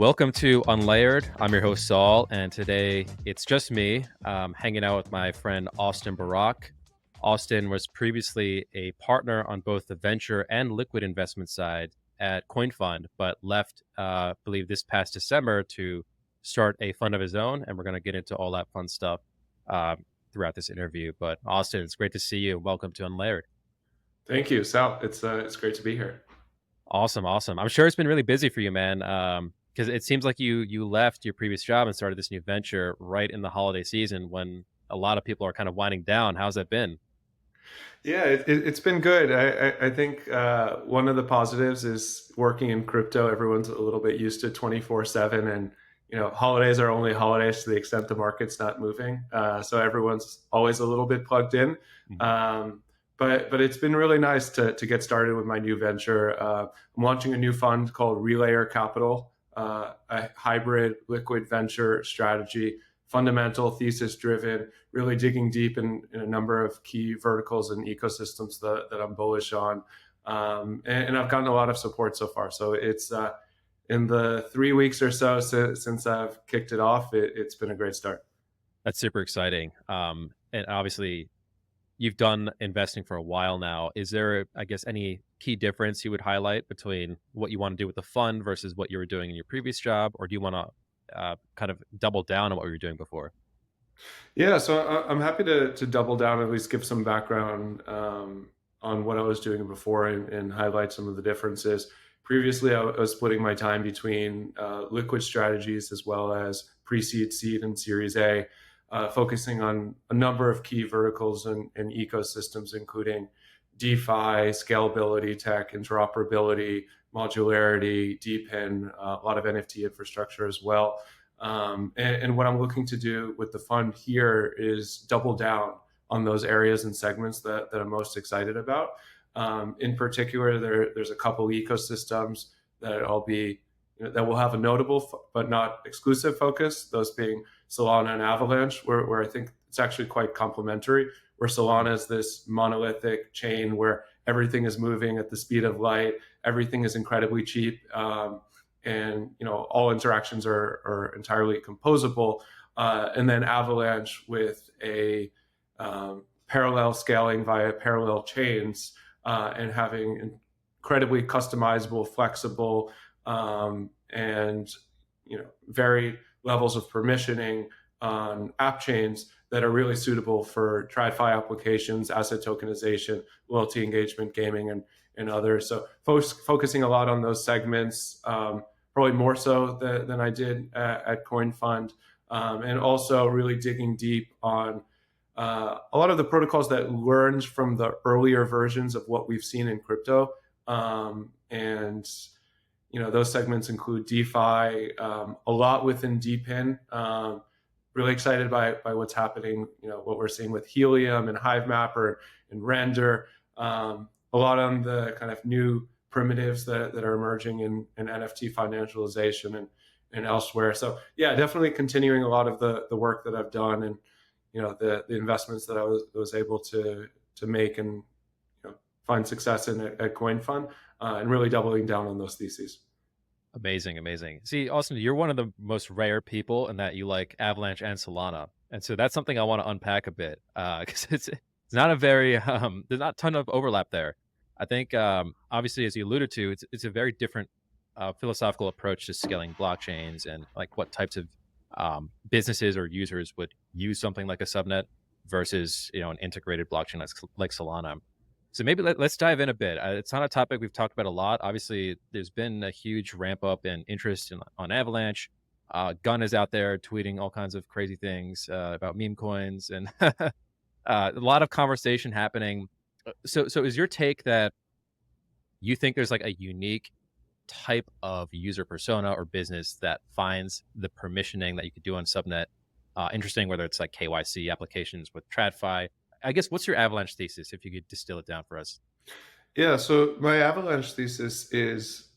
Welcome to Unlayered. I'm your host, Sal, and today it's just me hanging out with my friend Austin Barak. Austin was previously a partner on both the venture and liquid investment side at Coinfund, but left, I believe, this past December to start a fund of his own, and we're going to get into all that fun stuff throughout this interview. But Austin, it's great to see you. Welcome to Unlayered. Thank you, Sal. It's great to be here. Awesome. I'm sure it's been really busy for you, man. Because it seems like you left your previous job and started this new venture right in the holiday season when a lot of people are kind of winding down. How's that been? Yeah, it's been good. I think one of the positives is working in crypto. Everyone's a little bit used to 24/7, and holidays are only holidays to the extent the market's not moving. So everyone's always a little bit plugged in. Mhm. But it's been really nice to get started with my new venture. I'm launching a new fund called Relayer Capital, a hybrid liquid venture strategy, fundamental, thesis driven, really digging deep in a number of key verticals and ecosystems that I'm bullish on. And I've gotten a lot of support so far. So it's in the 3 weeks or so since I've kicked it off, it's been a great start. That's super exciting. And obviously, you've done investing for a while now. Is there, I guess, any key difference you would highlight between what you want to do with the fund versus what you were doing in your previous job, or do you want to kind of double down on what you were doing before? Yeah, so I'm happy to double down, at least give some background on what I was doing before and highlight some of the differences. Previously, I was splitting my time between liquid strategies as well as pre-seed, seed, and Series A, focusing on a number of key verticals and ecosystems, including DeFi, scalability tech, interoperability, modularity, DePIN, a lot of NFT infrastructure as well. And what I'm looking to do with the fund here is double down on those areas and segments that I'm most excited about. In particular, there's a couple ecosystems that that will have a notable but not exclusive focus. Those being Solana and Avalanche, where I think it's actually quite complementary. Where Solana is this monolithic chain where everything is moving at the speed of light, everything is incredibly cheap. And all interactions are entirely composable, and then Avalanche with a parallel scaling via parallel chains, and having incredibly customizable, flexible, and varied levels of permissioning on app chains that are really suitable for TradFi applications, asset tokenization, loyalty engagement, gaming, and others. So focusing a lot on those segments, probably more so than I did at Coinfund, and also really digging deep on a lot of the protocols that learned from the earlier versions of what we've seen in crypto. And those segments include DeFi, a lot within DePIN. Really excited by what's happening, what we're seeing with Helium and Hive Mapper and Render. A lot on the kind of new primitives that are emerging in NFT financialization and elsewhere. So yeah, definitely continuing a lot of the work that I've done and the investments that I was able to make and find success in at Coinfund, and really doubling down on those theses. Amazing. See, Austin, you're one of the most rare people in that you like Avalanche and Solana. And so that's something I want to unpack a bit, because it's not a very, there's not a ton of overlap there. I think, obviously, as you alluded to, it's a very different philosophical approach to scaling blockchains and like what types of businesses or users would use something like a subnet versus, an integrated blockchain like Solana. So maybe let's dive in a bit. It's not a topic we've talked about a lot. Obviously, there's been a huge ramp up in interest on Avalanche. Gunn is out there tweeting all kinds of crazy things about meme coins and a lot of conversation happening. So is your take that you think there's like a unique type of user persona or business that finds the permissioning that you could do on subnet interesting, whether it's like KYC applications with TradFi? I guess, what's your Avalanche thesis, if you could distill it down for us? Yeah, so my Avalanche thesis is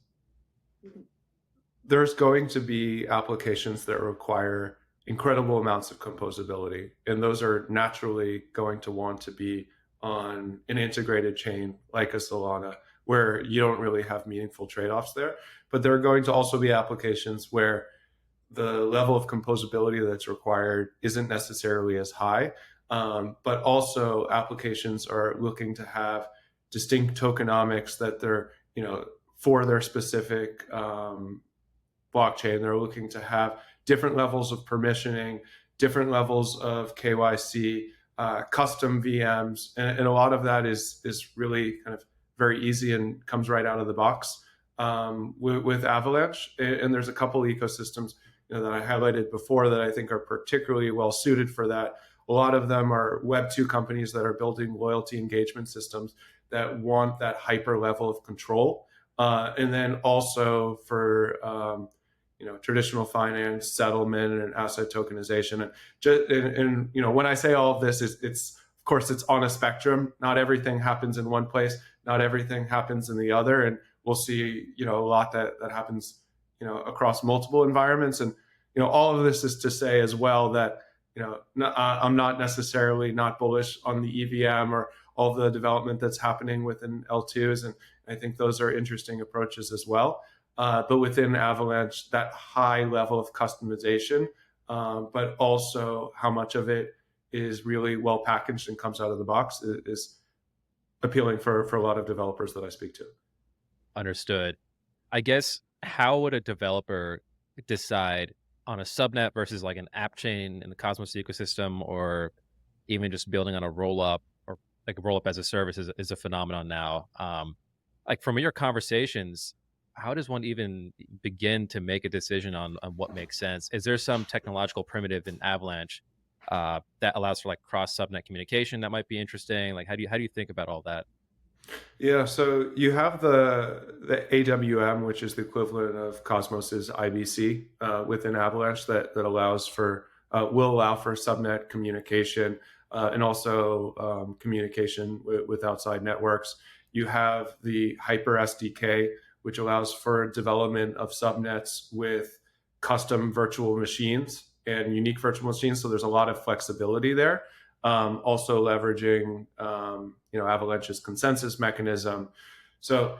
there's going to be applications that require incredible amounts of composability, and those are naturally going to want to be on an integrated chain like a Solana where you don't really have meaningful trade-offs there. But there are going to also be applications where the level of composability that's required isn't necessarily as high. But also applications are looking to have distinct tokenomics that they're, for their specific blockchain. They're looking to have different levels of permissioning, different levels of KYC, custom VMs, and a lot of that is really kind of very easy and comes right out of the box with Avalanche. And there's a couple ecosystems that I highlighted before that I think are particularly well suited for that. A lot of them are Web2 companies that are building loyalty engagement systems that want that hyper level of control. And then also for traditional finance, settlement, and asset tokenization. And when I say all of this, it's of course it's on a spectrum. Not everything happens in one place. Not everything happens in the other. And we'll see a lot that happens across multiple environments. And all of this is to say as well that I'm not necessarily not bullish on the EVM or all the development that's happening within L2s, and I think those are interesting approaches as well. But within Avalanche, that high level of customization, but also how much of it is really well packaged and comes out of the box is appealing for a lot of developers that I speak to. Understood. I guess, how would a developer decide on a subnet versus like an app chain in the Cosmos ecosystem, or even just building on a roll up, or like a roll up as a service is a phenomenon now. Like from your conversations, how does one even begin to make a decision on what makes sense? Is there some technological primitive in Avalanche that allows for like cross subnet communication that might be interesting? Like how do you think about all that? Yeah, so you have the AWM, which is the equivalent of Cosmos's IBC within Avalanche that allows for will allow for subnet communication and also communication with outside networks. You have the Hyper SDK, which allows for development of subnets with custom virtual machines and unique virtual machines. So there's a lot of flexibility there. Also leveraging Avalanche's consensus mechanism. So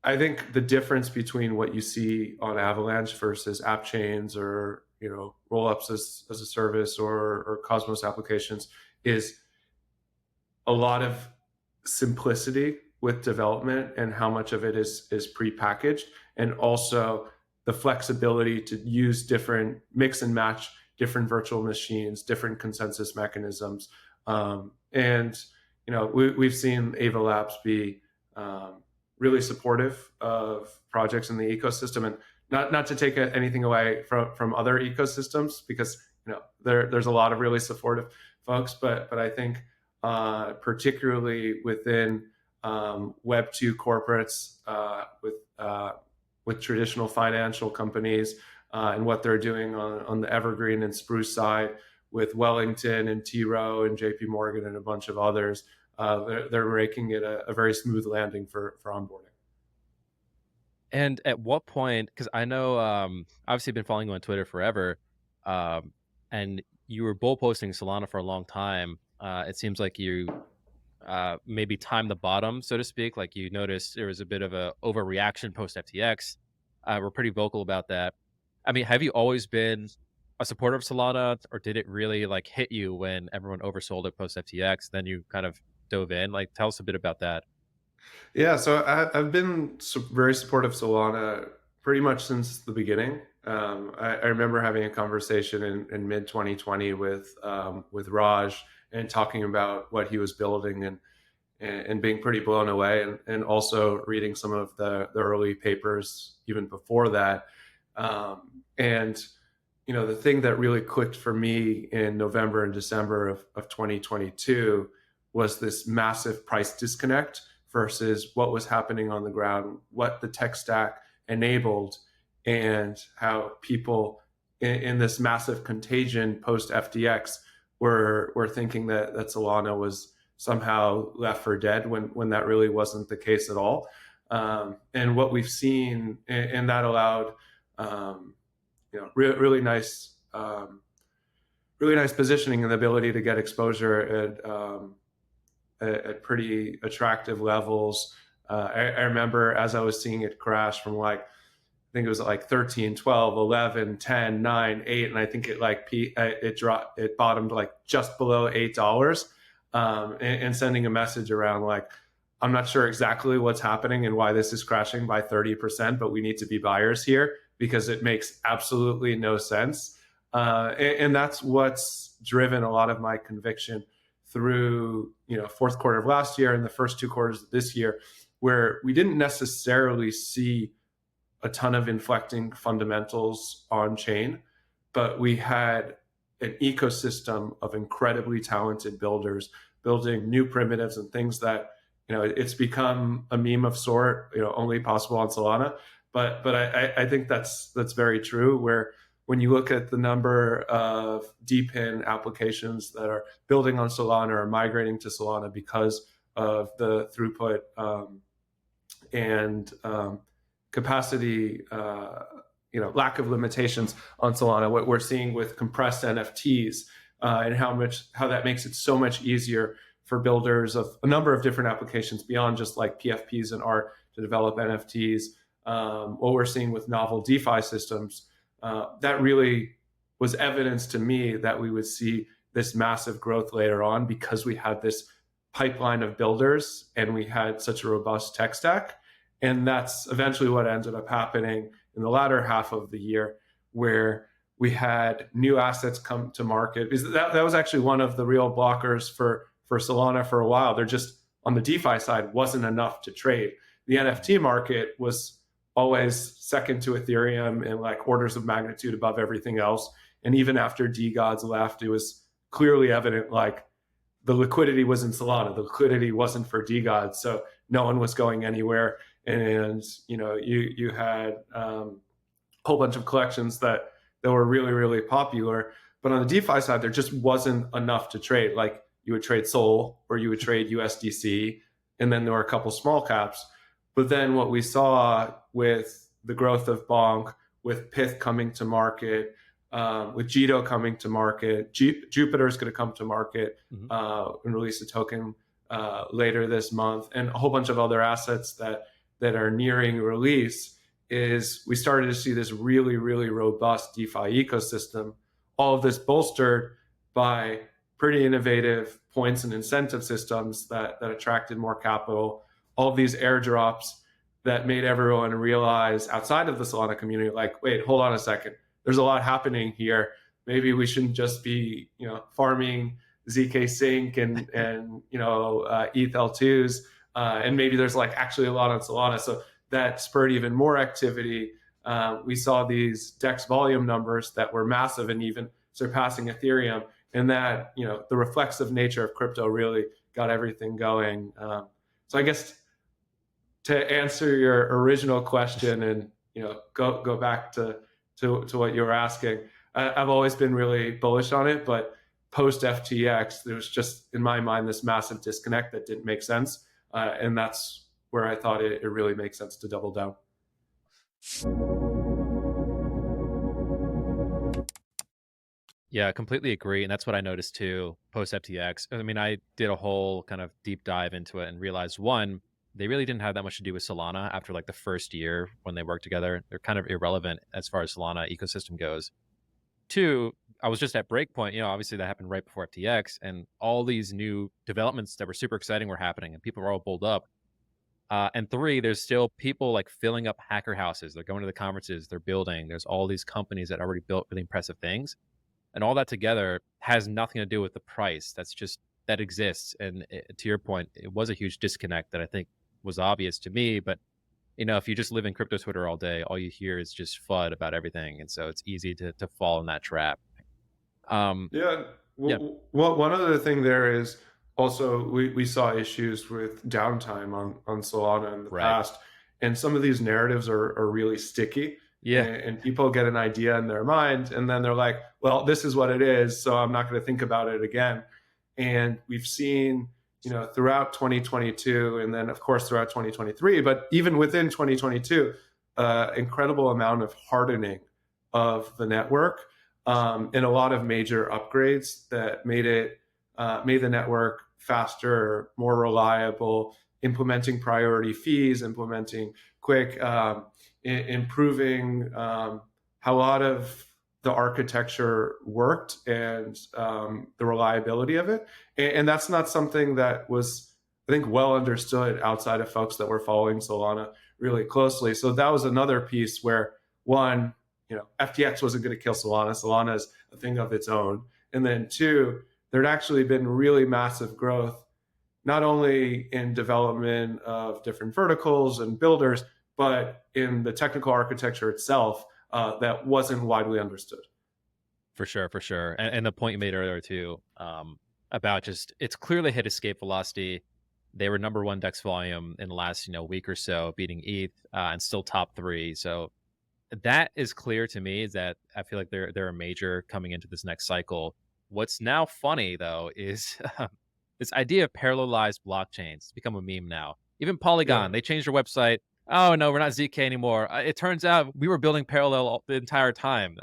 I think the difference between what you see on Avalanche versus app chains or rollups as a service or Cosmos applications is a lot of simplicity with development and how much of it is prepackaged, and also the flexibility to use different mix and match different virtual machines, different consensus mechanisms. And we've seen Ava Labs be really supportive of projects in the ecosystem, and not to take anything away from other ecosystems, because there's a lot of really supportive folks, but I think particularly within Web2 corporates with traditional financial companies and what they're doing on the Evergreen and Spruce side with Wellington and T. Rowe and JP Morgan and a bunch of others, they're making it a very smooth landing for onboarding. And at what point, because I know obviously been following you on Twitter forever, and you were bull posting Solana for a long time. It seems like you maybe timed the bottom, so to speak. Like you noticed there was a bit of a overreaction post FTX. We're pretty vocal about that. I mean, have you always been a supporter of Solana, or did it really like hit you when everyone oversold it post FTX? Then you kind of dove in. Like, tell us a bit about that. Yeah, so I've been very supportive of Solana pretty much since the beginning. I remember having a conversation in mid 2020 with Raj and talking about what he was building and being pretty blown away, and also reading some of the early papers even before that. And the thing that really clicked for me in November and December of 2022 was this massive price disconnect versus what was happening on the ground, what the tech stack enabled, and how people in this massive contagion post FTX were thinking that Solana was somehow left for dead when that really wasn't the case at all. And what we've seen, and that allowed really nice positioning and the ability to get exposure at pretty attractive levels I remember as I was seeing it crash from like, I think it was like 13, 12, 11, 10, 9, 8. And I think it bottomed like just below $8, and sending a message around like, I'm not sure exactly what's happening and why this is crashing by 30%, but we need to be buyers here because it makes absolutely no sense. And that's what's driven a lot of my conviction through, fourth quarter of last year and the first 2 quarters of this year, where we didn't necessarily see a ton of inflecting fundamentals on chain, but we had an ecosystem of incredibly talented builders building new primitives and things that, it's become a meme of sort, only possible on Solana. But I think that's very true, where when you look at the number of DePIN applications that are building on Solana or migrating to Solana because of the throughput and capacity, lack of limitations on Solana, what we're seeing with compressed NFTs, and how that makes it so much easier for builders of a number of different applications beyond just like PFPs and art to develop NFTs. What we're seeing with novel DeFi systems, that really was evidence to me that we would see this massive growth later on because we had this pipeline of builders and we had such a robust tech stack. And that's eventually what ended up happening in the latter half of the year, where we had new assets come to market. That was actually one of the real blockers for Solana for a while. There just, on the DeFi side, wasn't enough to trade. The NFT market was always second to Ethereum and like orders of magnitude above everything else. And even after DeGods left, it was clearly evident like the liquidity was in Solana. The liquidity wasn't for DeGods. So no one was going anywhere. And, you had a whole bunch of collections that were really, really popular. But on the DeFi side, there just wasn't enough to trade. Like you would trade Sol or you would trade USDC. And then there were a couple small caps. But then what we saw with the growth of Bonk, with Pith coming to market, with Jito coming to market, Jupiter is going to come to market and release a token later this month, and a whole bunch of other assets that are nearing release, is we started to see this really, really robust DeFi ecosystem. All of this bolstered by pretty innovative points and incentive systems that attracted more capital. All of these airdrops that made everyone realize outside of the Solana community, like, wait, hold on a second. There's a lot happening here. Maybe we shouldn't just be, farming ZK Sync and ETH L2s. And maybe there's like actually a lot on Solana. So that spurred even more activity. We saw these DEX volume numbers that were massive and even surpassing Ethereum. And that, the reflexive nature of crypto really got everything going. So I guess to answer your original question and, go back to what you were asking, I've always been really bullish on it, but post FTX, there was just, in my mind, this massive disconnect that didn't make sense. And that's where I thought it really makes sense to double down. Yeah, I completely agree. And that's what I noticed too, post FTX. I mean, I did a whole kind of deep dive into it and realized, one, they really didn't have that much to do with Solana after like the first year when they worked together. They're kind of irrelevant as far as Solana ecosystem goes. Two, I was just at Breakpoint, obviously that happened right before FTX, and all these new developments that were super exciting were happening and people were all bulled up. And three, there's still people like filling up hacker houses. They're going to the conferences, they're building. There's all these companies that already built really impressive things. And all that together has nothing to do with the price. That exists. And to your point, it was a huge disconnect that I think was obvious to me. But, if you just live in crypto Twitter all day, all you hear is just FUD about everything. And so it's easy to fall in that trap. Well, one other thing there is also we saw issues with downtime on Solana in the past. And some of these narratives are really sticky. Yeah. And people get an idea in their mind and then they're like, well, this is what it is, so I'm not going to think about it again. And we've seen, throughout 2022 and then of course throughout 2023, but even within 2022, incredible amount of hardening of the network, and a lot of major upgrades that made the network faster, more reliable, implementing priority fees, implementing quick, improving how a lot of the architecture worked and the reliability of it. And that's not something that was, I think, well understood outside of folks that were following Solana really closely. So that was another piece where, one, FTX wasn't going to kill Solana. Solana is a thing of its own. And then two, there'd actually been really massive growth, not only in development of different verticals and builders, but in the technical architecture itself that wasn't widely understood. For sure, for sure. And the point you made earlier too, about just it's clearly hit escape velocity. They were number one DEX volume in the last week or so, beating ETH and still top three. So that is clear to me. Is that I feel like they're a major coming into this next cycle. What's now funny though is this idea of parallelized blockchains. It's become a meme now. Even Polygon, they changed their website. Oh no, we're not ZK anymore. It turns out we were building parallel the entire time.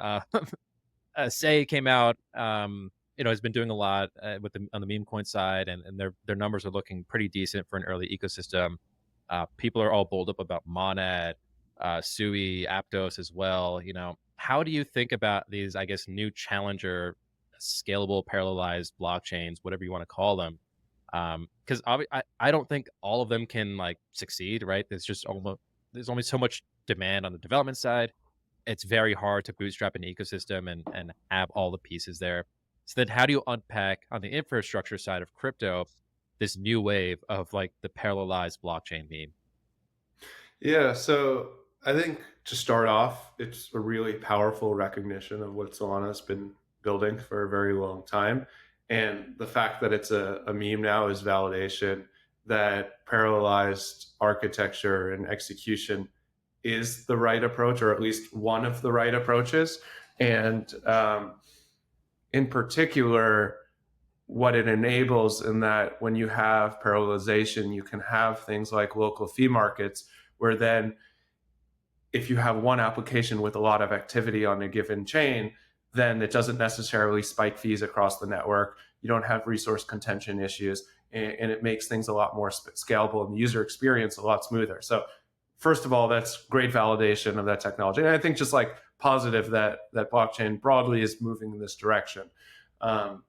Say came out, has been doing a lot on the meme coin side, and their numbers are looking pretty decent for an early ecosystem. People are all bowled up about Monad, Sui, Aptos as well. How do you think about these, I guess, new challenger, scalable, parallelized blockchains, whatever you want to call them? Because I don't think all of them can succeed, right? There's only so much demand on the development side. It's very hard to bootstrap an ecosystem and have all the pieces there. So then how do you unpack on the infrastructure side of crypto this new wave of the parallelized blockchain meme? Yeah, so I think to start off, it's a really powerful recognition of what Solana's been building for a very long time. And the fact that it's a meme now is validation that parallelized architecture and execution is the right approach, or at least one of the right approaches. And in particular, what it enables in that when you have parallelization, you can have things like local fee markets, where then if you have one application with a lot of activity on a given chain, then it doesn't necessarily spike fees across the network. You don't have resource contention issues, and it makes things a lot more scalable and the user experience a lot smoother. So first of all, that's great validation of that technology. And I think just positive that blockchain broadly is moving in this direction.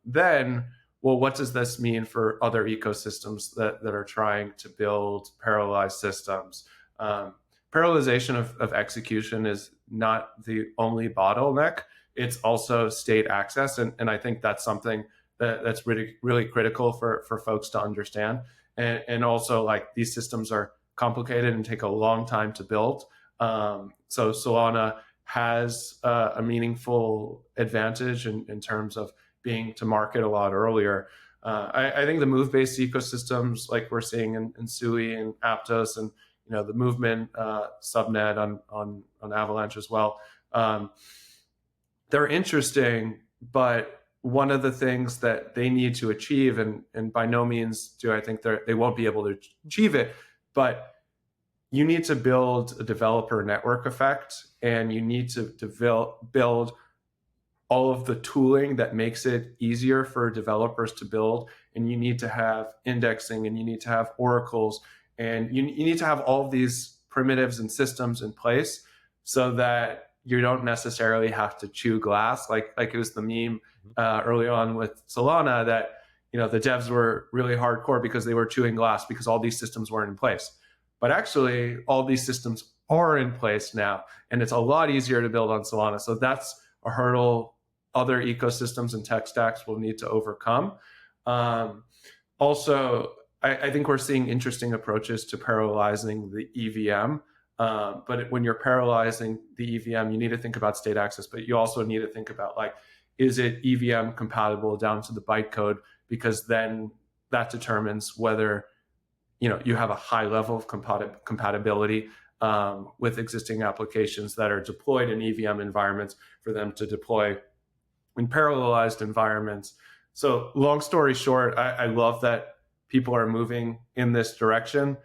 Then, well, what does this mean for other ecosystems that are trying to build parallelized systems? Parallelization of execution is not the only bottleneck. It's also state access. And I think that's something that's really, really critical for folks to understand. And also, these systems are complicated and take a long time to build. So Solana has a meaningful advantage in terms of being to market a lot earlier. I think the move-based ecosystems like we're seeing in Sui and Aptos and the movement subnet on Avalanche as well, they're interesting, but one of the things that they need to achieve, and by no means do I think they won't be able to achieve it, but you need to build a developer network effect, and you need to build all of the tooling that makes it easier for developers to build. And you need to have indexing, and you need to have oracles, and you need to have all of these primitives and systems in place so that you don't necessarily have to chew glass. Like it was the meme early on with Solana that the devs were really hardcore because they were chewing glass because all these systems weren't in place. But actually, all these systems are in place now, and it's a lot easier to build on Solana. So that's a hurdle other ecosystems and tech stacks will need to overcome. Also, I think we're seeing interesting approaches to parallelizing the EVM. But when you're parallelizing the EVM, you need to think about state access, but you also need to think about is it EVM compatible down to the bytecode? Because then that determines whether you have a high level of compatibility with existing applications that are deployed in EVM environments for them to deploy in parallelized environments. So long story short, I love that people are moving in this direction.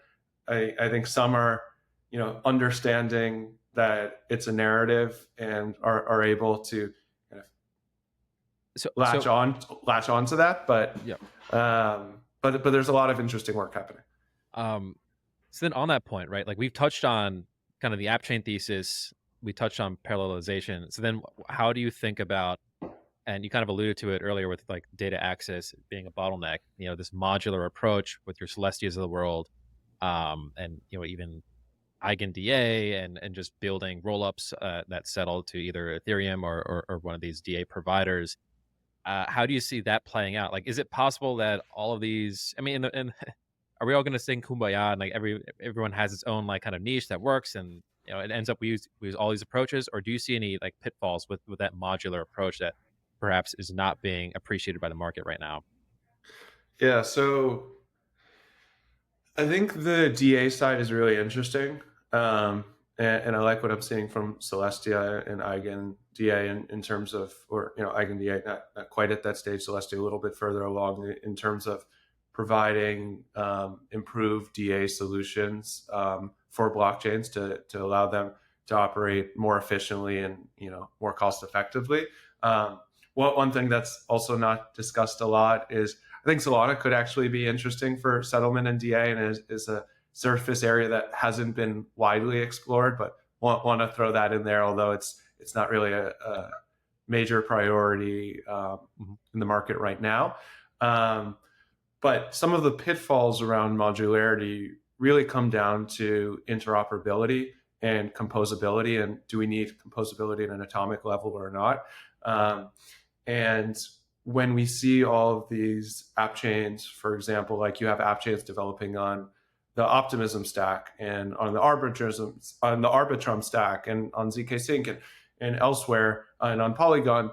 I think some are understanding that it's a narrative and are able to kind of latch on to that. But yeah. But there's a lot of interesting work happening. Um, so then on that point, right? Like we've touched on kind of the app chain thesis, we touched on parallelization. So then how do you think about, and you kind of alluded to it earlier with like data access being a bottleneck, this modular approach with your Celestias of the world, and even EigenDA and just building rollups that settle to either Ethereum or one of these DA providers. How do you see that playing out? Like, is it possible that all of these? I mean, are we all going to sing kumbaya and like everyone has its own like kind of niche that works and it ends up we use all these approaches, or do you see any like pitfalls with that modular approach that perhaps is not being appreciated by the market right now? Yeah, so I think the DA side is really interesting. And I like what I'm seeing from Celestia and Eigen DA in terms of, or, Eigen DA, not quite at that stage, Celestia a little bit further along in terms of providing improved DA solutions for blockchains to allow them to operate more efficiently and, more cost effectively. One thing that's also not discussed a lot is I think Solana could actually be interesting for settlement and DA, and is a surface area that hasn't been widely explored, but want to throw that in there, although it's not really a major priority in the market right now. But some of the pitfalls around modularity really come down to interoperability and composability, and do we need composability at an atomic level or not? And when we see all of these app chains, for example, like you have app chains developing on the Optimism stack and on the Arbitrum stack and on ZK Sync and elsewhere and on Polygon,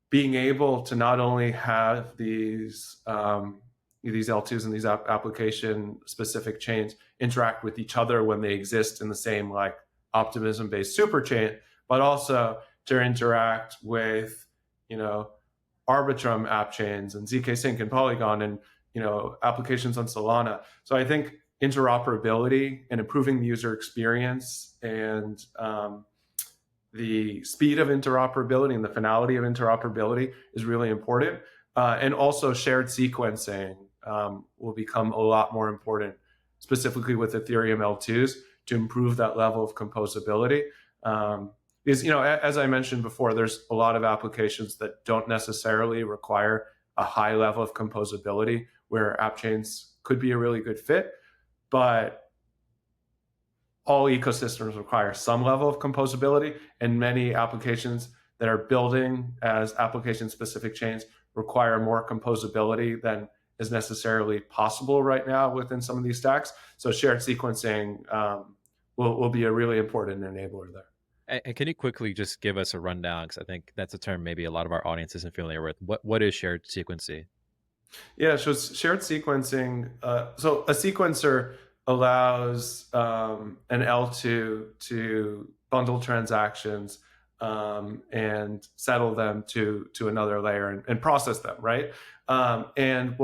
being able to not only have these L2s and these application specific chains interact with each other when they exist in the same like Optimism based super chain, but also to interact with, Arbitrum app chains and ZK Sync and Polygon and, applications on Solana. So I think interoperability and improving the user experience and the speed of interoperability and the finality of interoperability is really important. And also shared sequencing will become a lot more important, specifically with Ethereum L2s, to improve that level of composability. Because, as I mentioned before, there's a lot of applications that don't necessarily require a high level of composability, where app chains could be a really good fit, but all ecosystems require some level of composability, and many applications that are building as application-specific chains require more composability than is necessarily possible right now within some of these stacks. So shared sequencing will be a really important enabler there. And can you quickly just give us a rundown? Because I think that's a term maybe a lot of our audience isn't familiar with. What is shared sequencing? Yeah, so shared sequencing. So a sequencer allows an L2 to bundle transactions and settle them to another layer and process them, right? And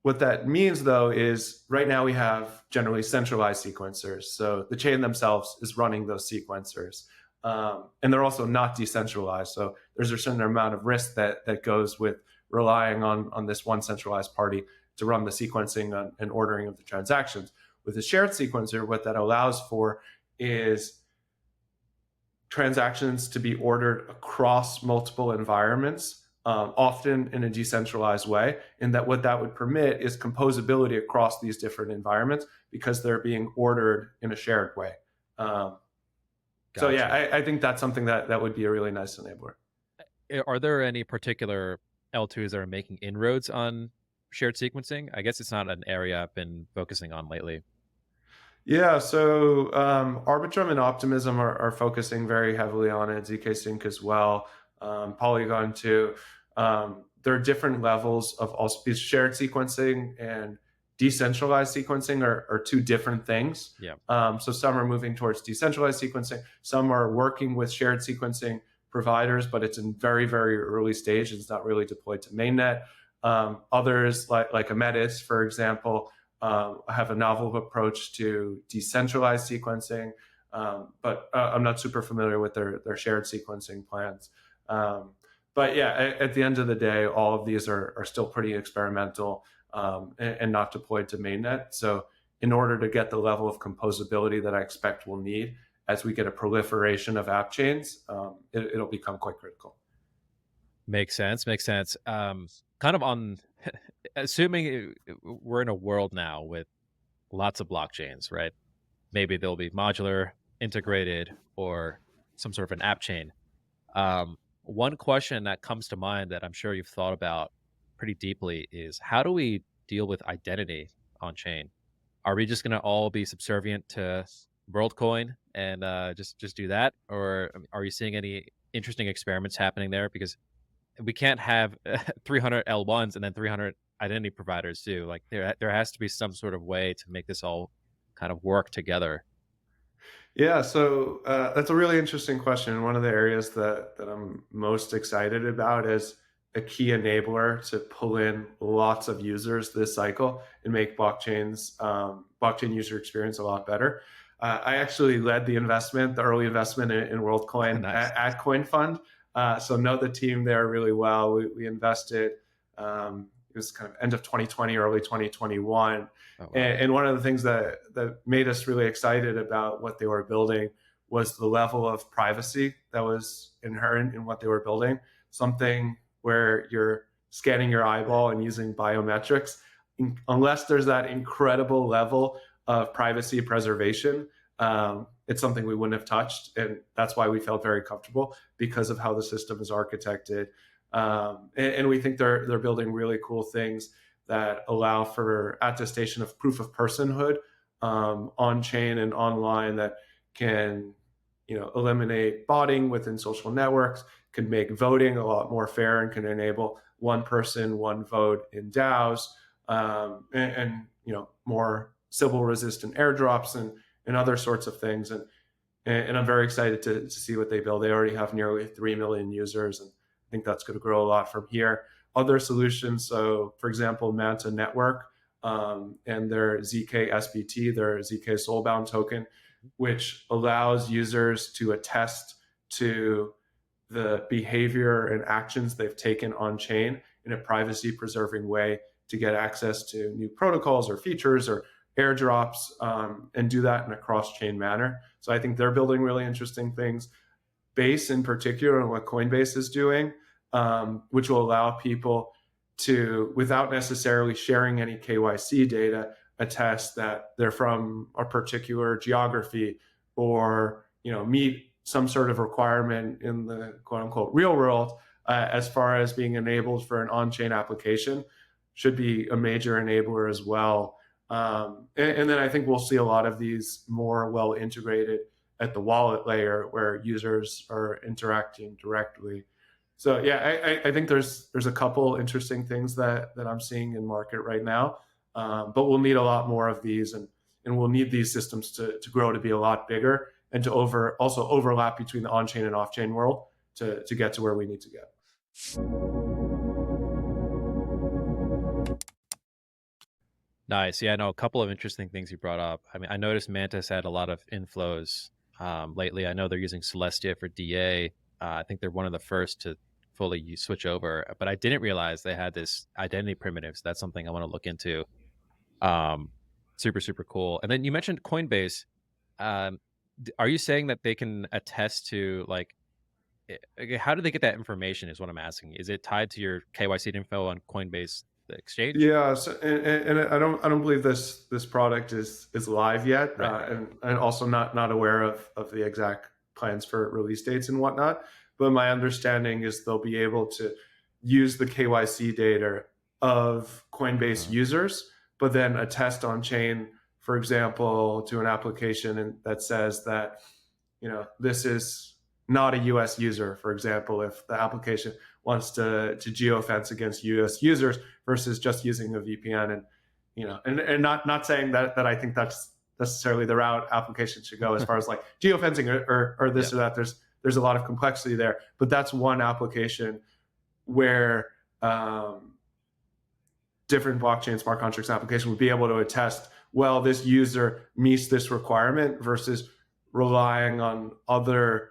what that means, though, is right now we have generally centralized sequencers. So the chain themselves is running those sequencers. And they're also not decentralized. So there's a certain amount of risk that goes with relying on this one centralized party to run the sequencing and ordering of the transactions. With a shared sequencer, what that allows for is transactions to be ordered across multiple environments, often in a decentralized way, and that what that would permit is composability across these different environments because they're being ordered in a shared way. So yeah, I think that's something that would be a really nice enabler. Are there any particular L2s that are making inroads on shared sequencing? I guess it's not an area I've been focusing on lately. Yeah, so Arbitrum and Optimism are focusing very heavily on it, ZK Sync as well, Polygon too. There are different levels of also shared sequencing and decentralized sequencing are two different things. Yeah. So some are moving towards decentralized sequencing. Some are working with shared sequencing providers, but it's in very, very early stage. It's not really deployed to mainnet. Others, like Ametis, for example, have a novel approach to decentralized sequencing, but I'm not super familiar with their shared sequencing plans. But yeah, at the end of the day, all of these are still pretty experimental. and not deployed to mainnet. So in order to get the level of composability that I expect we'll need as we get a proliferation of app chains, it'll become quite critical. Makes sense. Makes sense. Kind of on assuming we're in a world now with lots of blockchains, right? Maybe they'll be modular, integrated, or some sort of an app chain. One question that comes to mind that I'm sure you've thought about pretty deeply is how do we deal with identity on chain? Are we just going to all be subservient to WorldCoin and just do that, or are you seeing any interesting experiments happening there? Because we can't have 300 L1s and then 300 identity providers too. Like there has to be some sort of way to make this all kind of work together. Yeah, so that's a really interesting question. And one of the areas that I'm most excited about is a key enabler to pull in lots of users this cycle and make blockchain user experience a lot better. I actually led the early investment in WorldCoin Nice. at Coinfund. So know the team there really well. We invested, it was kind of end of 2020, early 2021. Oh, wow. And one of the things that made us really excited about what they were building was the level of privacy that was inherent in what they were building. Something where you're scanning your eyeball and using biometrics, unless there's that incredible level of privacy preservation, it's something we wouldn't have touched. And that's why we felt very comfortable, because of how the system is architected. And we think they're building really cool things that allow for attestation of proof of personhood on chain and online, that can eliminate botting within social networks, can make voting a lot more fair, and can enable one person, one vote in DAOs, and more Sybil resistant airdrops and other sorts of things. And I'm very excited to see what they build. They already have nearly 3 million users, and I think that's going to grow a lot from here. Other solutions, so for example, Manta Network and their ZK SBT, their ZK Soulbound token, which allows users to attest to the behavior and actions they've taken on chain in a privacy preserving way to get access to new protocols or features or airdrops, and do that in a cross-chain manner. So I think they're building really interesting things. Base in particular, and what Coinbase is doing, which will allow people to, without necessarily sharing any KYC data, attest that they're from a particular geography, or meet some sort of requirement in the quote unquote real world, as far as being enabled for an on-chain application, should be a major enabler as well. And then I think we'll see a lot of these more well integrated at the wallet layer, where users are interacting directly. So yeah, I think there's a couple interesting things that I'm seeing in market right now, but we'll need a lot more of these, and we'll need these systems to grow to be a lot bigger, and to also overlap between the on-chain and off-chain world to get to where we need to get. Nice. Yeah, no, a couple of interesting things you brought up. I mean, I noticed Mantis had a lot of inflows lately. I know they're using Celestia for DA. I think they're one of the first to fully switch over, but I didn't realize they had this identity primitive. So that's something I want to look into. Super, super cool. And then you mentioned Coinbase. Are you saying that they can attest to, like, how do they get that information is what I'm asking. Is it tied to your KYC info on Coinbase, the exchange? Yeah, so, and I don't believe this product is live yet, Right. And also not aware of the exact plans for release dates and whatnot. But my understanding is they'll be able to use the KYC data of Coinbase users, but then attest on chain, for example, to an application that says that this is not a US user. For example, if the application wants to geofence against US users versus just using a VPN, and not saying that I think that's necessarily the route applications should go as far as like geofencing or this or that. There's a lot of complexity there, but that's one application where different blockchain smart contracts application would be able to attest, well, this user meets this requirement, versus relying on other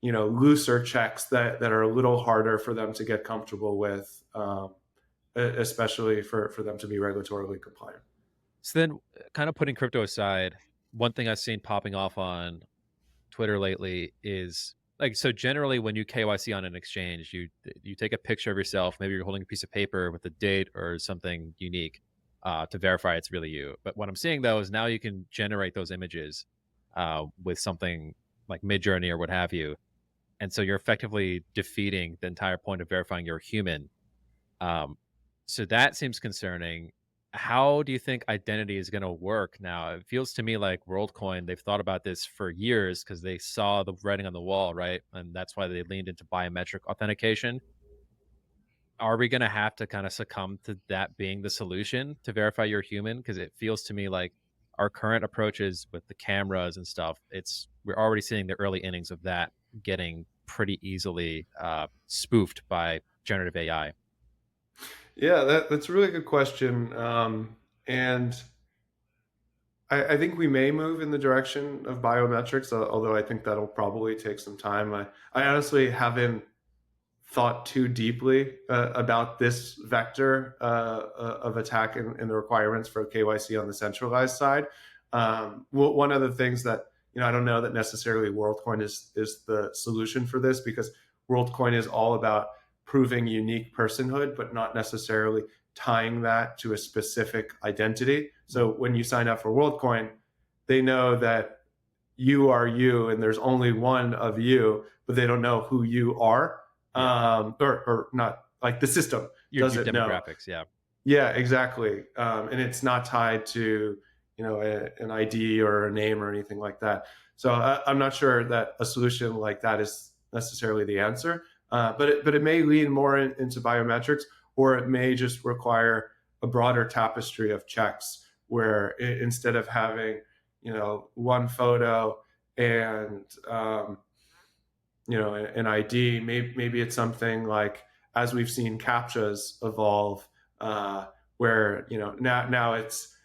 looser checks that are a little harder for them to get comfortable with, especially for them to be regulatorily compliant. So then, kind of putting crypto aside, one thing I've seen popping off on Twitter lately is like, so generally when you KYC on an exchange, you take a picture of yourself. Maybe you're holding a piece of paper with a date or something unique to verify it's really you. But what I'm seeing though is now you can generate those images with something like Midjourney or what have you, and so you're effectively defeating the entire point of verifying you're a human. So that seems concerning. How do you think identity is going to work now? It feels to me like WorldCoin, they've thought about this for years because they saw the writing on the wall, right? And that's why they leaned into biometric authentication. Are we going to have to kind of succumb to that being the solution to verify you're human? Because it feels to me like our current approaches with the cameras and stuff, we're already seeing the early innings of that getting pretty easily spoofed by generative AI. Yeah, that's a really good question. And I think we may move in the direction of biometrics, although I think that'll probably take some time. I honestly haven't thought too deeply about this vector of attack and the requirements for KYC on the centralized side. One of the things that, I don't know that necessarily WorldCoin is the solution for this, because WorldCoin is all about proving unique personhood, but not necessarily tying that to a specific identity. So when you sign up for WorldCoin, they know that you are you and there's only one of you, but they don't know who you are. Or not, like the system Your doesn't know. demographics, yeah. Yeah, exactly. And it's not tied to, an ID or a name or anything like that. So I'm not sure that a solution like that is necessarily the answer. But it may lean more into biometrics, or it may just require a broader tapestry of checks where instead of having, one photo and, an ID, maybe it's something like, as we've seen CAPTCHAs evolve, where, now it's,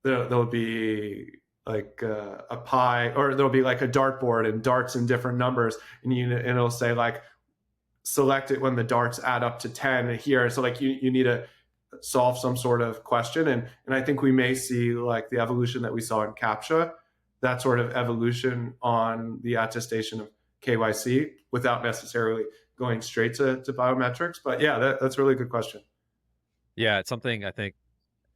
there'll be like a pie, or there'll be like a dartboard and darts in different numbers, and it'll say like, select it when the darts add up to 10 here. So like you need to solve some sort of question. And I think we may see like the evolution that we saw in CAPTCHA, that sort of evolution on the attestation of KYC without necessarily going straight to biometrics. But yeah, that's a really good question. Yeah, it's something I think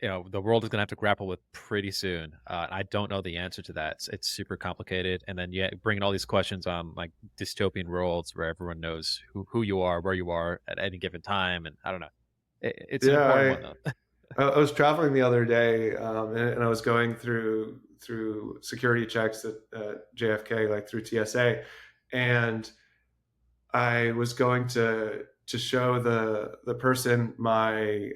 the world is going to have to grapple with pretty soon. I don't know the answer to that. It's super complicated, and then bringing all these questions on like dystopian worlds where everyone knows who you are, where you are at any given time, and I don't know. It's an important one though. I was traveling the other day, and I was going through security checks at JFK, like through TSA, and I was going to show the person my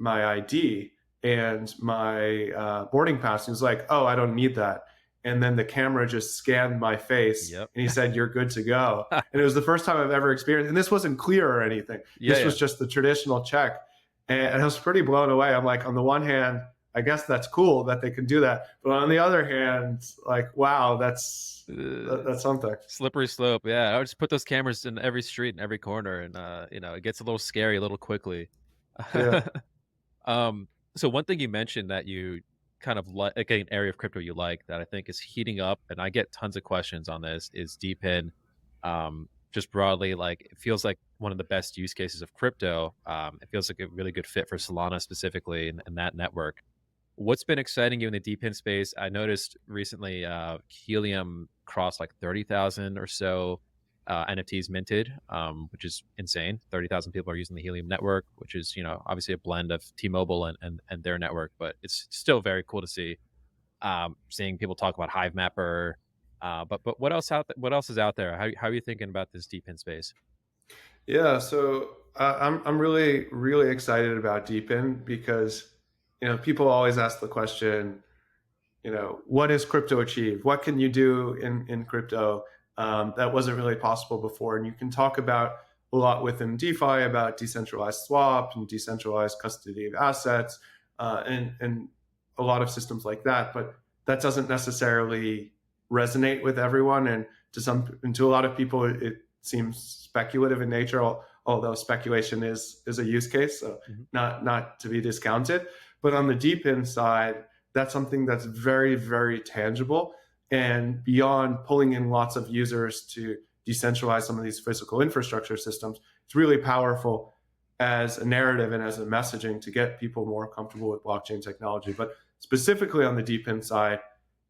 my ID and my boarding pass. And he was like, "Oh, I don't need that." And then the camera just scanned my face, Yep. and he said, "You're good to go." And it was the first time I've ever experienced, and this wasn't clear or anything. This was just the traditional check. And I was pretty blown away. I'm like, on the one hand, I guess that's cool that they can do that. But on the other hand, like, wow, that's something. Slippery slope. Yeah, I would just put those cameras in every street and every corner, and it gets a little scary a little quickly. Yeah. So one thing you mentioned that you kind of like, an area of crypto you like that I think is heating up, and I get tons of questions on this, is DePIN. Just broadly, like it feels like one of the best use cases of crypto. It feels like a really good fit for Solana specifically and that network. What's been exciting you in the DePIN space? I noticed recently Helium crossed like 30,000 or so NFTs minted, which is insane. 30,000 people are using the Helium network, which is, obviously a blend of T-Mobile and their network, but it's still very cool to see. Seeing people talk about Hive Mapper, but what else what else is out there? How are you thinking about this DePIN space? Yeah, so I'm really excited about DePIN because people always ask the question, what is crypto achieve? What can you do in crypto that wasn't really possible before? And you can talk about a lot within DeFi about decentralized swap and decentralized custody of assets and a lot of systems like that, but that doesn't necessarily resonate with everyone, and to a lot of people it seems speculative in nature. although speculation is a use case, so Mhm. not to be discounted. But on the DePIN side, that's something that's very, very tangible. And beyond pulling in lots of users to decentralize some of these physical infrastructure systems, it's really powerful as a narrative and as a messaging to get people more comfortable with blockchain technology. But specifically on the DePIN side,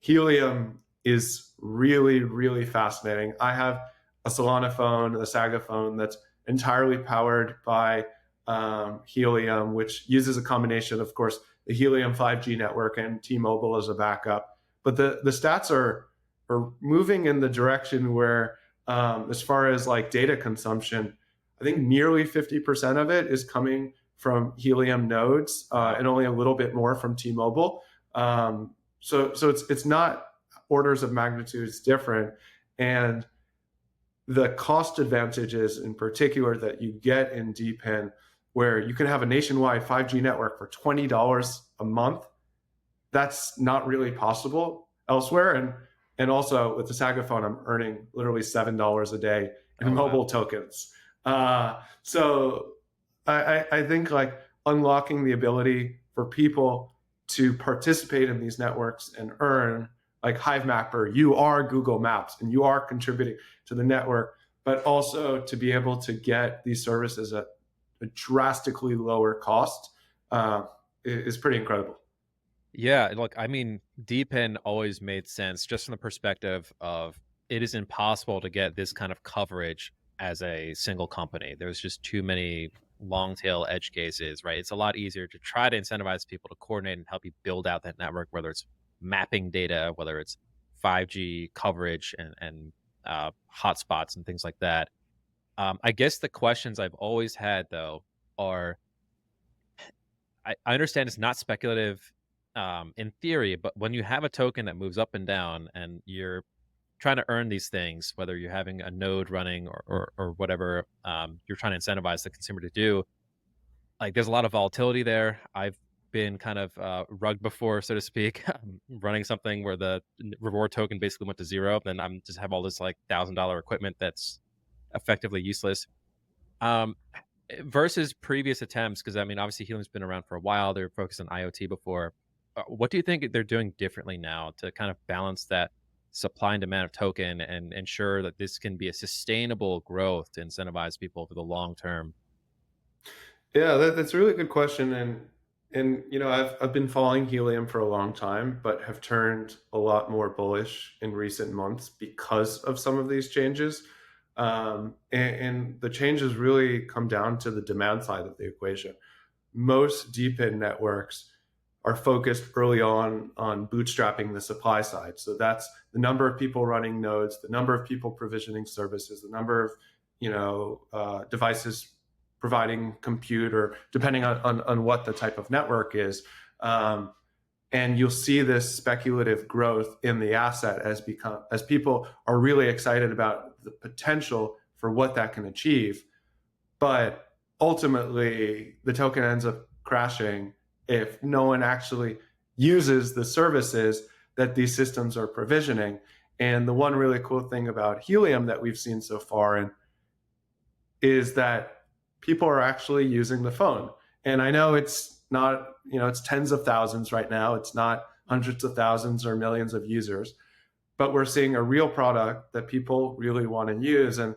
Helium is really, really fascinating. I have a Solana phone, a Saga phone that's entirely powered by Helium, which uses a combination, of course, the Helium 5G network and T-Mobile as a backup. But the stats are moving in the direction where, as far as like data consumption, I think nearly 50% of it is coming from Helium nodes, and only a little bit more from T-Mobile. So it's not orders of magnitudes different, and the cost advantages in particular that you get in DePIN, where you can have a nationwide 5G network for $20 a month, that's not really possible elsewhere. And also with the Saga phone, I'm earning literally $7 a day in Oh, mobile wow. tokens. So I think like unlocking the ability for people to participate in these networks and earn, like Hive Mapper, you are Google Maps and you are contributing to the network, but also to be able to get these services at a drastically lower cost is pretty incredible. Yeah, look, I mean, DePIN always made sense just from the perspective of it is impossible to get this kind of coverage as a single company. There's just too many long tail edge cases, right? It's a lot easier to try to incentivize people to coordinate and help you build out that network, whether it's mapping data, whether it's 5G coverage and hotspots and things like that. I guess the questions I've always had though are I understand it's not speculative in theory, but when you have a token that moves up and down and you're trying to earn these things, whether you're having a node running or whatever you're trying to incentivize the consumer to do, like there's a lot of volatility there. I've been kind of rugged before, so to speak, running something where the reward token basically went to zero. Then I'm just have all this like $1,000 equipment that's effectively useless. Um, versus previous attempts, because I mean, obviously, Helium's been around for a while. They're focused on IoT before. What do you think they're doing differently now to kind of balance that supply and demand of token and ensure that this can be a sustainable growth to incentivize people for the long term? Yeah, that's a really good question, and you know I've been following Helium for a long time, but have turned a lot more bullish in recent months because of some of these changes. And the changes really come down to the demand side of the equation. Most DePIN networks are focused early on bootstrapping the supply side. So that's the number of people running nodes, the number of people provisioning services, the number of devices providing compute, or depending on what the type of network is. And you'll see this speculative growth in the asset as people are really excited about the potential for what that can achieve. But ultimately, the token ends up crashing if no one actually uses the services that these systems are provisioning. And the one really cool thing about Helium that we've seen so far is that people are actually using the phone. And I know it's not, it's tens of thousands right now. It's not hundreds of thousands or millions of users, but we're seeing a real product that people really want to use. And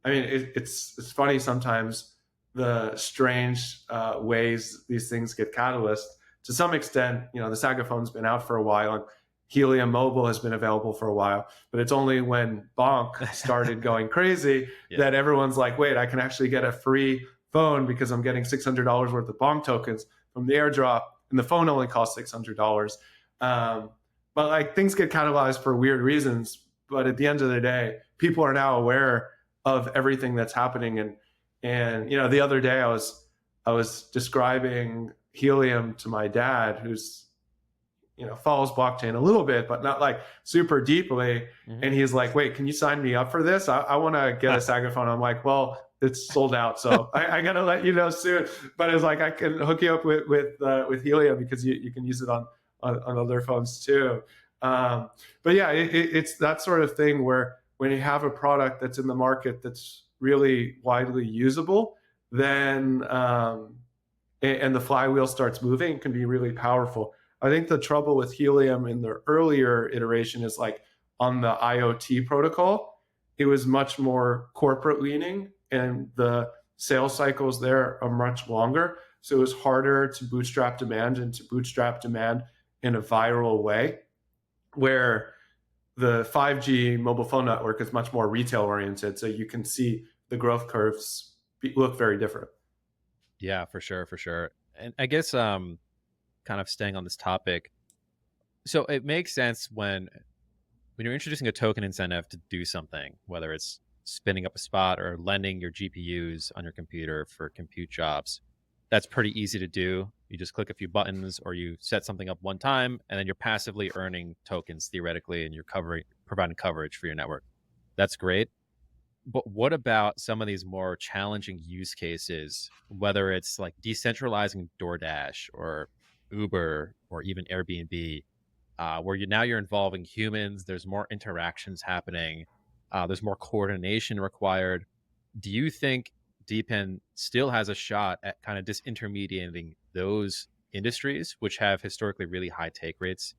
I mean, it's funny sometimes the strange ways these things get catalyst. To some extent, the Saga phone's been out for a while, and Helium Mobile has been available for a while, but it's only when Bonk started going crazy that everyone's like, wait, I can actually get a free phone because I'm getting $600 worth of Bonk tokens from the airdrop, and the phone only costs $600. But like things get catalyzed for weird reasons. But at the end of the day, people are now aware of everything that's happening. And the other day I was describing Helium to my dad, who's follows blockchain a little bit, but not like super deeply. Mhm. And he's like, wait, can you sign me up for this? I want to get a Saga phone. I'm like, well, it's sold out, so I gotta let you know soon. But it's like I can hook you up with Helium because you can use it on other phones too. But yeah, it's that sort of thing where when you have a product that's in the market that's really widely usable, then and the flywheel starts moving, it can be really powerful. I think the trouble with Helium in the earlier iteration is like on the IoT protocol, it was much more corporate leaning, and the sales cycles there are much longer. So it was harder to bootstrap demand and to bootstrap demand in a viral way, where the 5G mobile phone network is much more retail oriented. So you can see the growth curves look very different. Yeah, for sure, for sure. And I guess kind of staying on this topic. So it makes sense when you're introducing a token incentive to do something, whether it's spinning up a spot or lending your GPUs on your computer for compute jobs. That's pretty easy to do. You just click a few buttons or you set something up one time and then you're passively earning tokens theoretically and you're providing coverage for your network. That's great. But what about some of these more challenging use cases, whether it's like decentralizing DoorDash or Uber or even Airbnb, where you're involving humans, there's more interactions happening, there's more coordination required. Do you think DePIN still has a shot at kind of disintermediating those industries, which have historically really high take rates?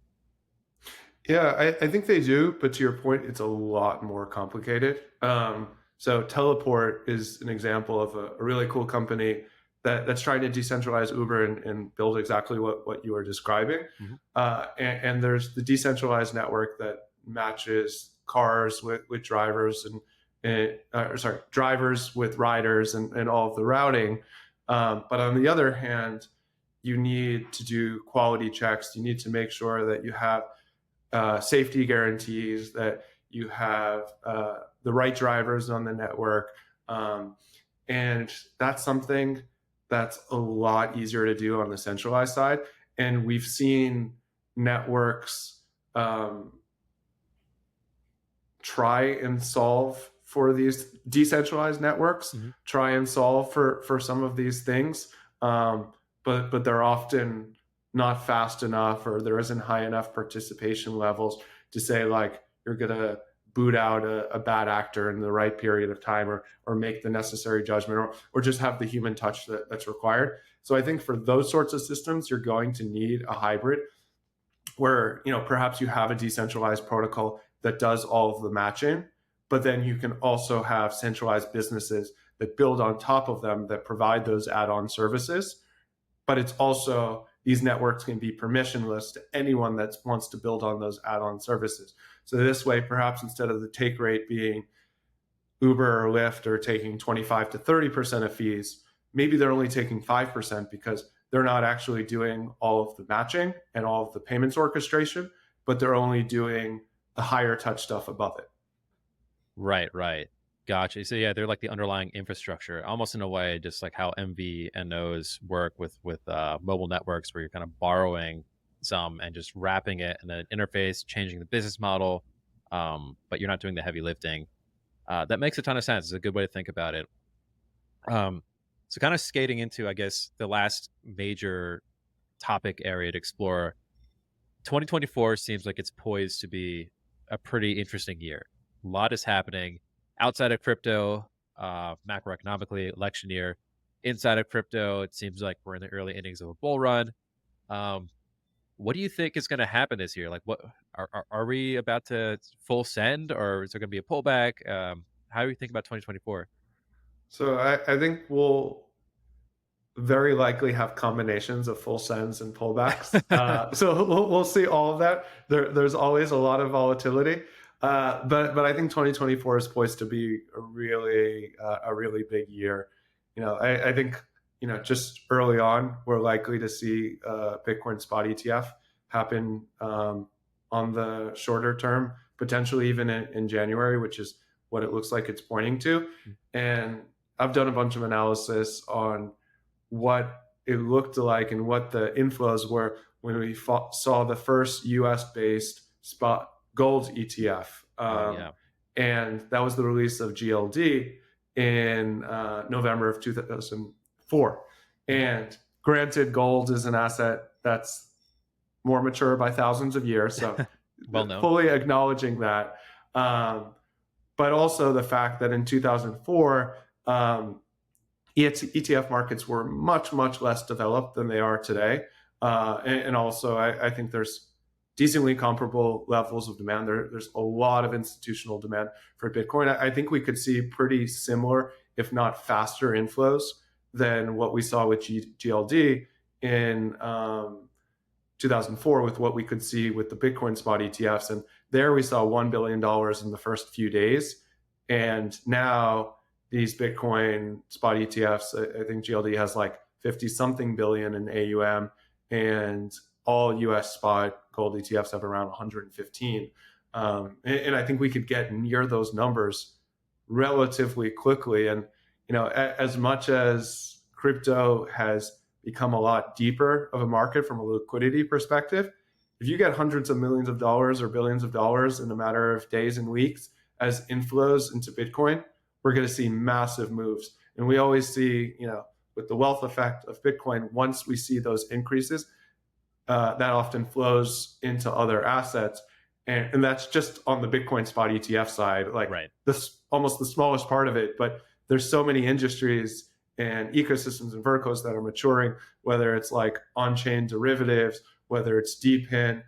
Yeah, I think they do, but to your point, it's a lot more complicated. So Teleport is an example of a really cool company that's trying to decentralize Uber and build exactly what you were describing. Hmm. And there's the decentralized network that matches cars with drivers and drivers with riders and all of the routing. But on the other hand, you need to do quality checks. You need to make sure that you have safety guarantees, that you have the right drivers on the network. And that's something that's a lot easier to do on the centralized side. And we've seen networks try and solve for these decentralized networks, Hmm. try and solve for some of these things. But they're often not fast enough, or there isn't high enough participation levels to say like you're gonna boot out a bad actor in the right period of time, or make the necessary judgment, or just have the human touch that's required. So I think for those sorts of systems, you're going to need a hybrid where, perhaps you have a decentralized protocol that does all of the matching, but then you can also have centralized businesses that build on top of them that provide those add-on services. But it's also, these networks can be permissionless to anyone that wants to build on those add-on services. So this way, perhaps instead of the take rate being Uber or Lyft are taking 25 to 30% of fees, maybe they're only taking 5% because they're not actually doing all of the matching and all of the payments orchestration, but they're only doing the higher touch stuff above it. Right, right. Gotcha. So yeah, they're like the underlying infrastructure, almost in a way, just like how MVNOs work with mobile networks, where you're kind of borrowing some and just wrapping it in an interface, changing the business model, but you're not doing the heavy lifting. That makes a ton of sense. It's a good way to think about it. Um, so kind of skating into, I guess, the last major topic area to explore. 2024 seems like it's poised to be a pretty interesting year. A lot is happening outside of crypto, macroeconomically, election year. Inside of crypto, it seems like we're in the early innings of a bull run. Um, what do you think is going to happen this year? Like, what are we about to full send, or is there going to be a pullback? How do you think about 2024? So I think we'll very likely have combinations of full sends and pullbacks. So we'll see all of that. There's always a lot of volatility, but I think 2024 is poised to be a really big year. I think just early on we're likely to see Bitcoin spot ETF happen on the shorter term, potentially even in January, which is what it looks like it's pointing to. And I've done a bunch of analysis on what it looked like and what the inflows were when we saw the first US based spot gold ETF. Yeah. And that was the release of GLD in November of 2004. And granted, gold is an asset that's more mature by thousands of years. So Well known. fully acknowledging that. But also the fact that in 2004, ETF markets were much, much less developed than they are today. And also, I think there's decently comparable levels of demand. There's a lot of institutional demand for Bitcoin. I think we could see pretty similar, if not faster, inflows than what we saw with GLD in 2004 with what we could see with the Bitcoin spot ETFs. And there we saw $1 billion in the first few days. And now these Bitcoin spot ETFs, I think GLD has like 50 something billion in AUM, and all US spot gold ETFs have around 115. And I think we could get near those numbers relatively quickly. And, as much as crypto has become a lot deeper of a market from a liquidity perspective, if you get hundreds of millions of dollars or billions of dollars in a matter of days and weeks as inflows into Bitcoin, we're going to see massive moves. And we always see, with the wealth effect of Bitcoin, once we see those increases, that often flows into other assets. And that's just on the Bitcoin spot ETF side, like Right. this almost the smallest part of it. But there's so many industries and ecosystems and verticals that are maturing, whether it's like on-chain derivatives, whether it's DePIN,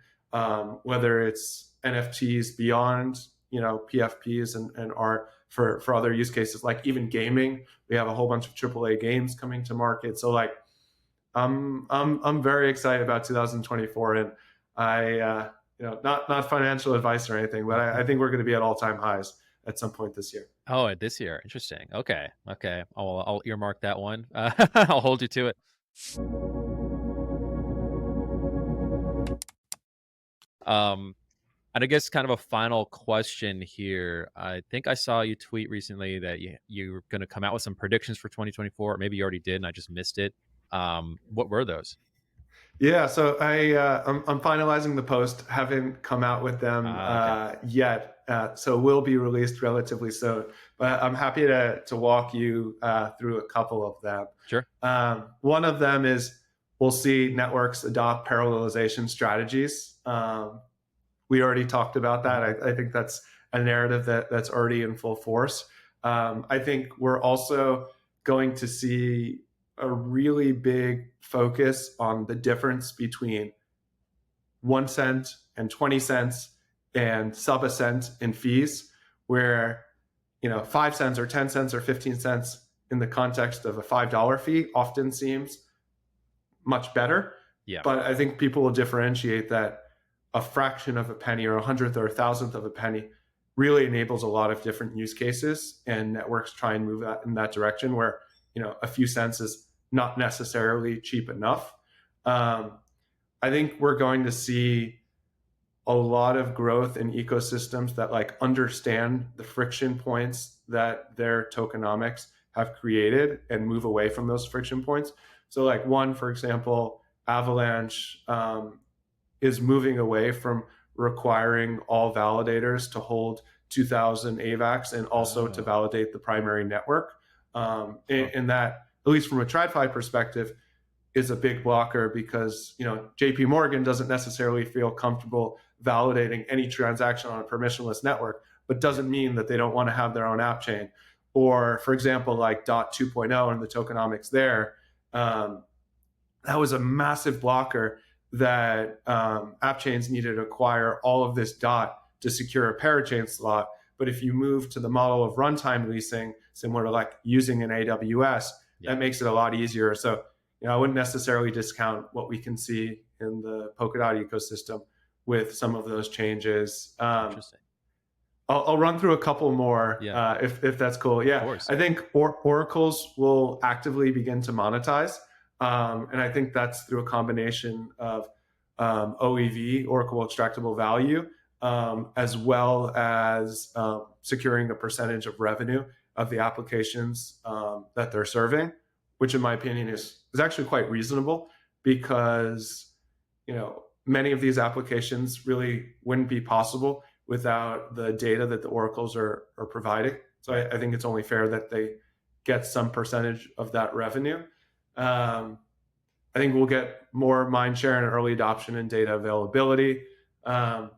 whether it's NFTs beyond, PFPs and art for other use cases, like even gaming. We have a whole bunch of AAA games coming to market. So like, I'm very excited about 2024, and I, not financial advice or anything, but I think we're going to be at all-time highs at some point this year. Oh, this year. Interesting. Okay. I'll earmark that one. I'll hold you to it. And I guess kind of a final question here. I think I saw you tweet recently that you were going to come out with some predictions for 2024. Maybe you already did and I just missed it. What were those? Yeah, so I'm finalizing the post. Haven't come out with them yet, so will be released relatively soon. But I'm happy to walk you through a couple of them. Sure. One of them is we'll see networks adopt parallelization strategies. We already talked about that. I think that's a narrative that's already in full force. I think we're also going to see a really big focus on the difference between 1 cent and 20 cents and sub a cent in fees, where 5 cents or 10 cents or 15 cents in the context of a $5 fee often seems much better. Yeah. But I think people will differentiate that a fraction of a penny or 100th or 1,000th of a penny really enables a lot of different use cases, and networks try and move that in that direction where a few cents is not necessarily cheap enough. I think we're going to see a lot of growth in ecosystems that like understand the friction points that their tokenomics have created and move away from those friction points. So like one, for example, Avalanche is moving away from requiring all validators to hold 2,000 AVAX and also to validate the primary network. And that, at least from a TradFi perspective, is a big blocker because JP Morgan doesn't necessarily feel comfortable validating any transaction on a permissionless network, but doesn't mean that they don't want to have their own app chain. Or, for example, like DOT 2.0 and the tokenomics there, that was a massive blocker that app chains needed to acquire all of this DOT to secure a parachain slot. But if you move to the model of runtime leasing, similar to like using an AWS, that makes it a lot easier. So, I wouldn't necessarily discount what we can see in the Polkadot ecosystem with some of those changes. Interesting. I'll run through a couple more if that's cool. Yeah, I think oracles will actively begin to monetize. And I think that's through a combination of OEV, Oracle Extractable Value, as well as securing a percentage of revenue of the applications that they're serving, which in my opinion is actually quite reasonable because, many of these applications really wouldn't be possible without the data that the oracles are providing. So I think it's only fair that they get some percentage of that revenue. I think we'll get more mind share and early adoption and data availability. On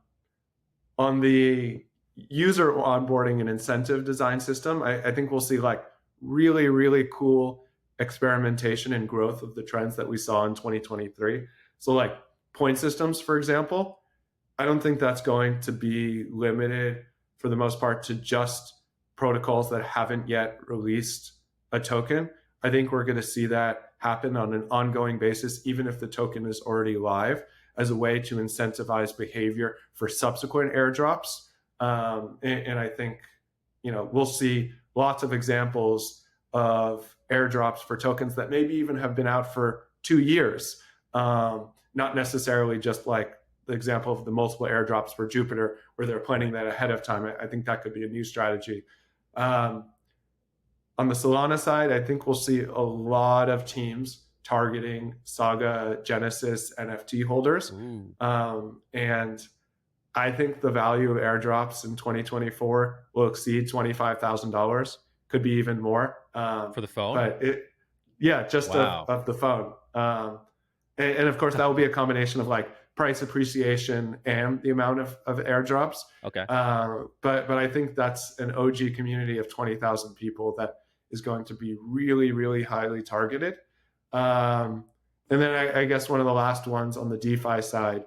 the user onboarding and incentive design system, I think we'll see like really, really cool experimentation and growth of the trends that we saw in 2023. So like point systems, for example, I don't think that's going to be limited for the most part to just protocols that haven't yet released a token. I think we're going to see that happen on an ongoing basis, even if the token is already live, as a way to incentivize behavior for subsequent airdrops. And I think, we'll see lots of examples of airdrops for tokens that maybe even have been out for 2 years. Not necessarily just like the example of the multiple airdrops for Jupiter, where they're planning that ahead of time. I think that could be a new strategy. On the Solana side, I think we'll see a lot of teams targeting Saga Genesis NFT holders. And I think the value of airdrops in 2024 will exceed $25,000, could be even more. For the phone? But just Wow. of the phone. And of course, that will be a combination of like price appreciation and the amount of airdrops. Okay. But I think that's an OG community of 20,000 people that is going to be really, really highly targeted. And then I guess one of the last ones on the DeFi side,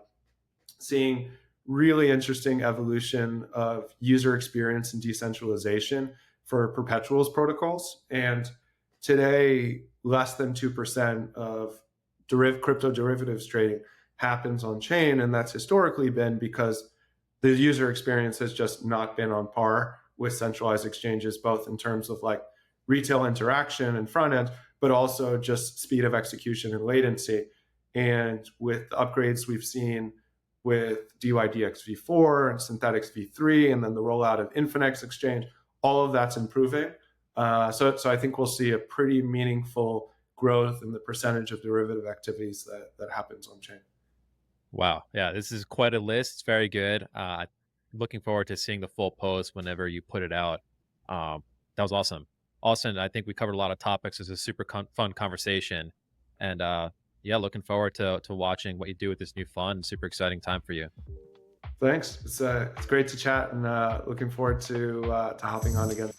seeing really interesting evolution of user experience and decentralization for perpetuals protocols. And today, less than 2% of crypto derivatives trading happens on chain. And that's historically been because the user experience has just not been on par with centralized exchanges, both in terms of like retail interaction and front end, but also just speed of execution and latency. And with the upgrades we've seen with DYDX v4 and Synthetics v3, and then the rollout of Infinex exchange, all of that's improving. So I think we'll see a pretty meaningful growth in the percentage of derivative activities that happens on chain. Wow. Yeah, this is quite a list. It's very good. Looking forward to seeing the full post whenever you put it out. That was awesome. Austin, I think we covered a lot of topics. It's a super fun conversation. And looking forward to watching what you do with this new fund. Super exciting time for you. Thanks. It's great to chat, and looking forward to hopping on again.